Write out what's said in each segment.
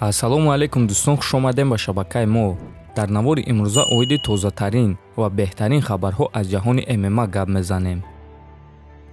ассалому алайкум дӯстон, хуш омадем ба шабакаи мо. дар навори имрӯза оиди тозатарин ва беҳтарин хабарҳо аз ҷаҳони ММА гап мезанем.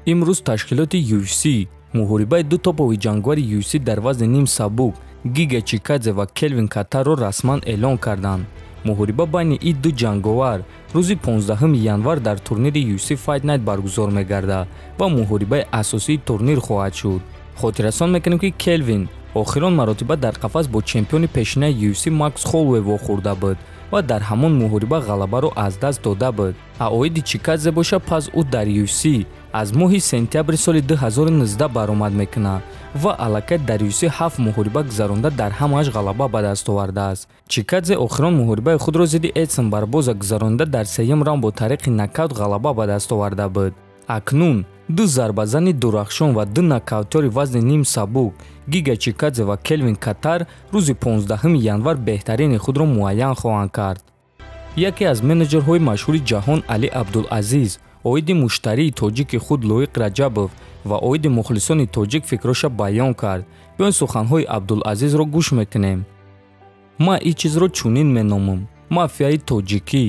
имрӯз ташкилоти UFC муҳорибаи ду топови ҷангвари UFC дар вазни ним сабук Гига Чикадзе ва Келвин Катарро расман эълон карданд. муҳориба байни ин ду ҷанговар рӯзи 15 январ дар турнири UFC Fight Night баргузор мегардад ва муҳорибаи асосии турнир хоҳад шуд. хотиррасон мекунем ки Келвин охирон маротиба дар қафас бо чемпиони пешинаи UFC Макс Холлоуэй вохӯрда буд ва дар ҳамон муҳориба ғалабаро аз даст дода буд. Аоиди Чикадзе боша, пас ӯ дар UFC аз моҳи сентябри соли 2019 баромад мекунад ва аллакай дар UFC 7 муҳориба гузаронда дар ҳамааш ғалаба ба даст овардааст. Чикадзе охирон муҳорибаи худро зидди Эдсон Барбоза гузаронда дар сеюм раунд бо тариқи нокаут ғалаба ба даст оварда буд. акнун ду зарбазани дурахшон ва ду нокаутёри вазни ним сабук Гига Чикадзе ва Келвин Катар рӯзи 15 январ беҳтарини худро муайян хоҳанд кард. яке аз менеҷерҳои машҳури ҷаҳон Али Абдулазиз оиди муштарии тоҷики худ Лоиқ Раҷабов ва оиди мухлисони тоҷик фикроша баён кард. биён суханҳои Абдулазизро гӯш мекунем. ман ин чизро чунин меномам: мафияи тоҷикӣ.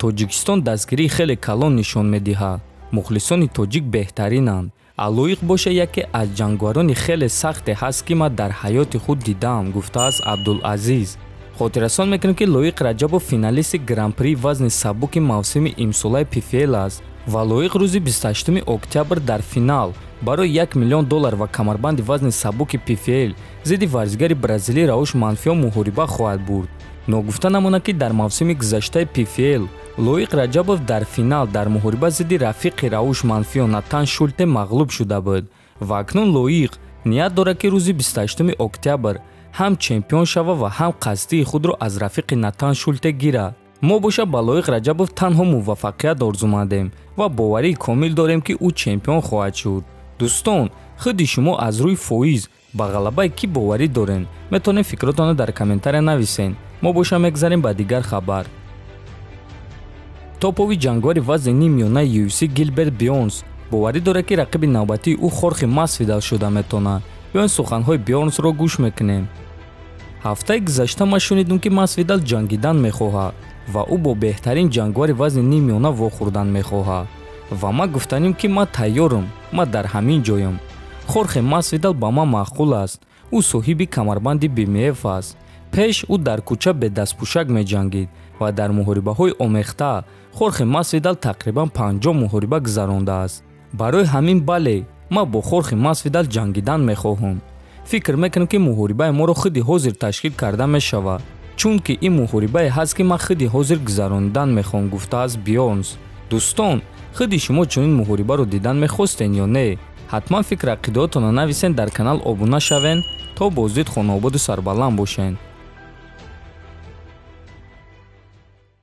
тоҷикистон дастгирии хеле калон нишон медиҳад. мухлисони тоҷик беҳтаринанд. алоиқ боша яке аз ҷангварони хеле сахте ҳаст ки ман дар ҳаёти худ дидам, гуфтааст Абдулазиз. хотиррасон мекунем ки Лоиқ Раҷабов финалисти гран-при вазни сабуки мавсими имсолаи PFL аст ва Лоиқ рӯзи 28 октябр дар финал барои $1 миллион ва камарбанди вазни сабуки PFL зидди варзигари бразилӣ Рауш Манфио муҳориба хоҳад бурд. ногуфта намонад ки дар мавсими гузаштаи PFL Лоиқ Раҷабов дар финал дар муҳориба зидди рафиқи Рауш Манфио Натан Шульте мағлуб шуда буд ва акнун Лоиқ ният дорад ки рӯзи 28 октябр ҳам чемпион шава ва ҳам қасдии худро аз рафиқи Натан Шульте гирад. мо боша ба Лоиқ Раҷабов танҳо муваффақият орзумандем ва боварии комил дорем ки ӯ чемпион хоҳад шуд. дӯстон, худи шумо аз рӯи фоиз ба ғалабаи кӣ боварӣ дорен? метавонед фикротонро дар комментария нависен. мо боша мегзарем ба дигар хабар. топови ҷангвари вазни нимёнаи UFC Гилберт Бёрнс боварӣ дорад ки рақиби навбатии ӯ Хорхе Масвидал шуда метавонад. биён суханҳои Бёрнсро гӯш мекунем. ҳафтаи гузашта ман шунидам ки Масвидал ҷангидан мехоҳад ва ӯ бо беҳтарин ҷангвари вазни нимёна вохӯрдан мехоҳад ва ман гуфтаним ки ман тайёрам, ман дар ҳамин ҷоям. Хорхе Масвидал ба ман маъқул аст. ӯ соҳиби камарбанди BMF аст. пеш ӯ дар кӯча бедастпӯшак меҷангид ва дар муҳорибаҳои омехта Хорхе Масвидал тақрибан 50 муҳориба гузарондааст. барои ҳамин бале ман бо Хорхе Масвидал ҷангидан мехоҳам. фикр мекунам ки муҳорибаи моро худи ҳозир ташкил карда мешавад, чунки ин муҳорибае ҳаст ки ман худи ҳозир гузарондан мехоҳам, гуфтааст Бёрнс. дӯстон, худи шумо чунин муҳорибаро дидан мехостен ё не? ҳатман фикр ақидоатонро нависен, дар канал обуна шавен. то боздид хонободу сарбаланд бошен.